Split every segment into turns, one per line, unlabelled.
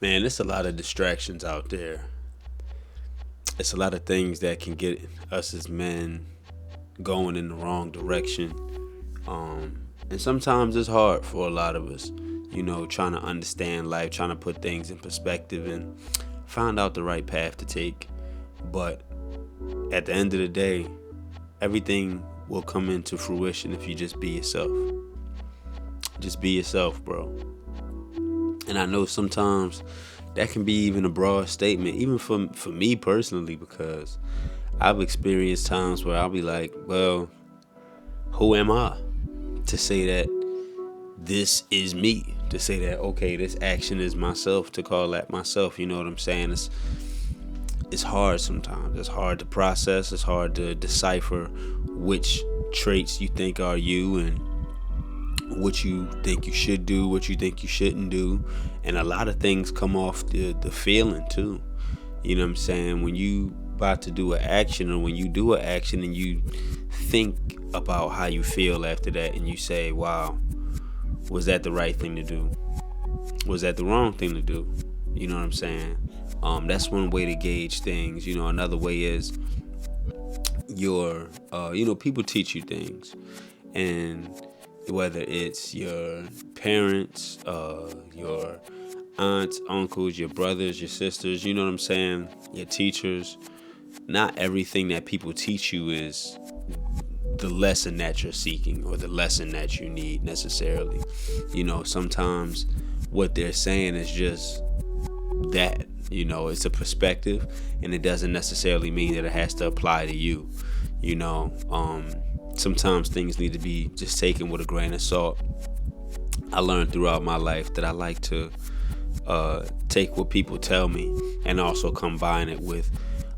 Man, there's a lot of distractions out there. It's a lot of things that can get us as men going in the wrong direction. And sometimes it's hard for a lot of us, trying to understand life, trying to put things in perspective and find out the right path to take. But at the end of the day, everything will come into fruition if you just be yourself. Just be yourself, bro. And I know sometimes that can be even a broad statement, even for me personally, because I've experienced times where I'll be like, well, who am I to say that this is me? To say that, okay, this action is myself, to call that myself, you know what I'm saying? It's hard sometimes. It's hard to process. It's hard to decipher which traits you think are you and what you think you should do, what you think you shouldn't do. And a lot of things come off the feeling too. You know what I'm saying? When you about to do an action, or when you do an action and you think about how you feel after that and you say, wow, was that the right thing to do? Was that the wrong thing to do? You know what I'm saying? That's one way to gauge things. Another way is people teach you things. And whether it's your parents, your aunts, uncles, your brothers, your sisters, you know what I'm saying? Your teachers. Not everything that people teach you is the lesson that you're seeking or the lesson that you need necessarily. Sometimes what they're saying is just that. It's a perspective, and it doesn't necessarily mean that it has to apply to you. Sometimes things need to be just taken with a grain of salt. I learned throughout my life that I like to take what people tell me and also combine it with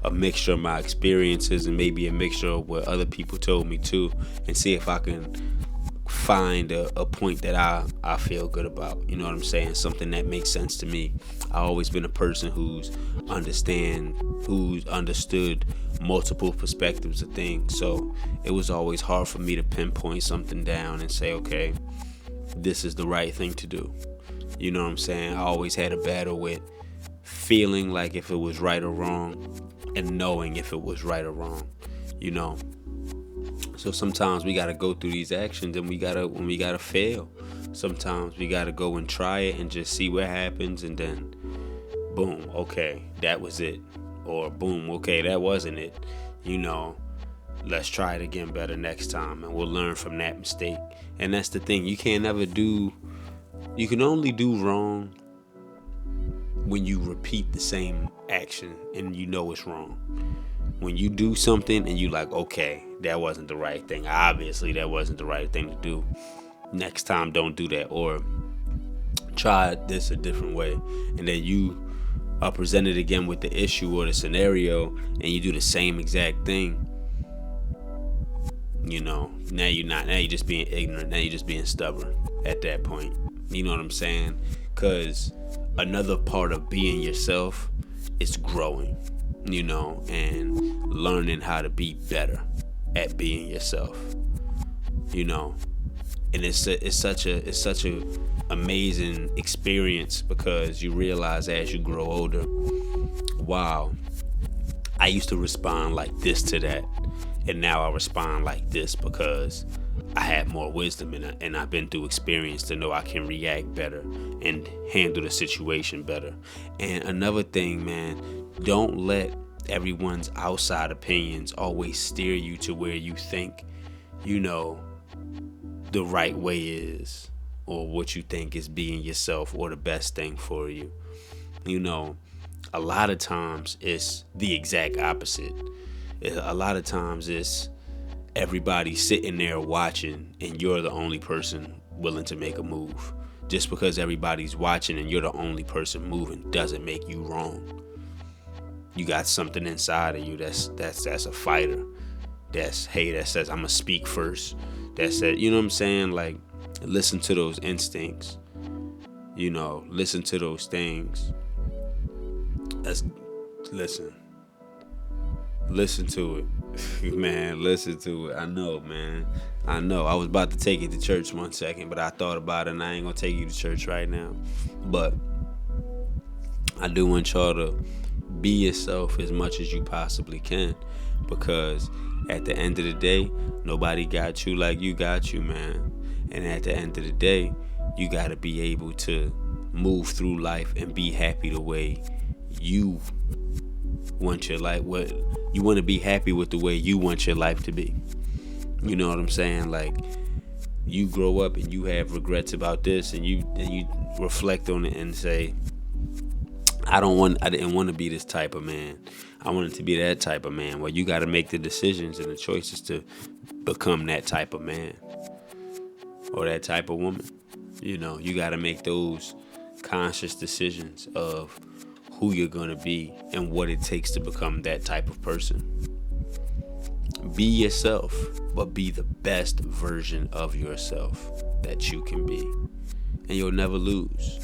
a mixture of my experiences and maybe a mixture of what other people told me too, and see if I can find a point that I feel good about. You know what I'm saying? Something that makes sense to me. I've always been a person who's understood multiple perspectives of things. So it was always hard for me to pinpoint something down and say, okay, this is the right thing to do. You know what I'm saying? I always had a battle with feeling like if it was right or wrong and knowing if it was right or wrong. So sometimes we gotta go through these actions, and when we gotta fail, sometimes we gotta go and try it and just see what happens, and then boom, okay, that was it. Or boom, okay, that wasn't it. Let's try it again better next time, and we'll learn from that mistake. And that's the thing, you can only do wrong when you repeat the same action and it's wrong. When you do something and you like, okay, that wasn't the right thing. Obviously, that wasn't the right thing to do. Next time, don't do that. Or try this a different way. And then you are presented again with the issue or the scenario, and you do the same exact thing. Now you're not. Now you're just being ignorant. Now you're just being stubborn at that point. You know what I'm saying? Because another part of being yourself is growing. And learning how to be better at being yourself. And it's such a amazing experience, because you realize as you grow older, wow, I used to respond like this to that, and now I respond like this because I have more wisdom and I've been through experience to know I can react better and handle the situation better. And another thing, man, don't let everyone's outside opinions always steer you to where you think, the right way is, or what you think is being yourself or the best thing for you. A lot of times it's the exact opposite. A lot of times it's everybody sitting there watching and you're the only person willing to make a move. Just because everybody's watching and you're the only person moving doesn't make you wrong. You got something inside of you that's a fighter. That says I'm gonna speak first. That said, you know what I'm saying? Like, listen to those instincts. Listen to those things. Listen to it. Man, listen to it. I know, man. I know. I was about to take you to church one second, but I thought about it, and I ain't gonna take you to church right now. But I do want y'all to be yourself as much as you possibly can, because at the end of the day, nobody got you like you got you, man. And at the end of the day, you got to be able to move through life and be happy the way you want your life. What you want to be happy with the way you want your life to be. You know what I'm saying? Like, you grow up and you have regrets about this, and you reflect on it and say, I didn't want to be this type of man. I wanted to be that type of man. Well, you got to make the decisions and the choices to become that type of man or that type of woman. You know, you got to make those conscious decisions of who you're going to be and what it takes to become that type of person. Be yourself, but be the best version of yourself that you can be. And you'll never lose.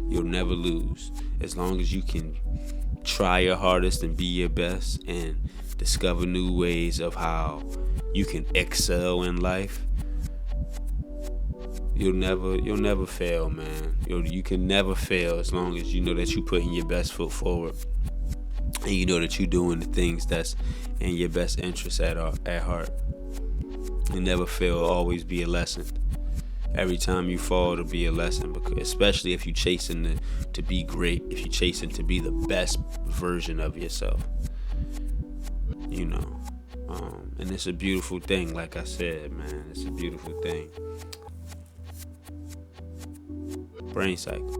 You'll never lose. As long as you can try your hardest and be your best and discover new ways of how you can excel in life, you'll never fail, man. You can never fail as long as you know that you're putting your best foot forward. And you know that you're doing the things that's in your best interest at heart. You never fail. It'll always be a lesson. Every time you fall, it'll be a lesson. Because especially if you're chasing to be great, if you're chasing to be the best version of yourself. You know. And it's a beautiful thing, like I said, man. It's a beautiful thing. Brain cycle.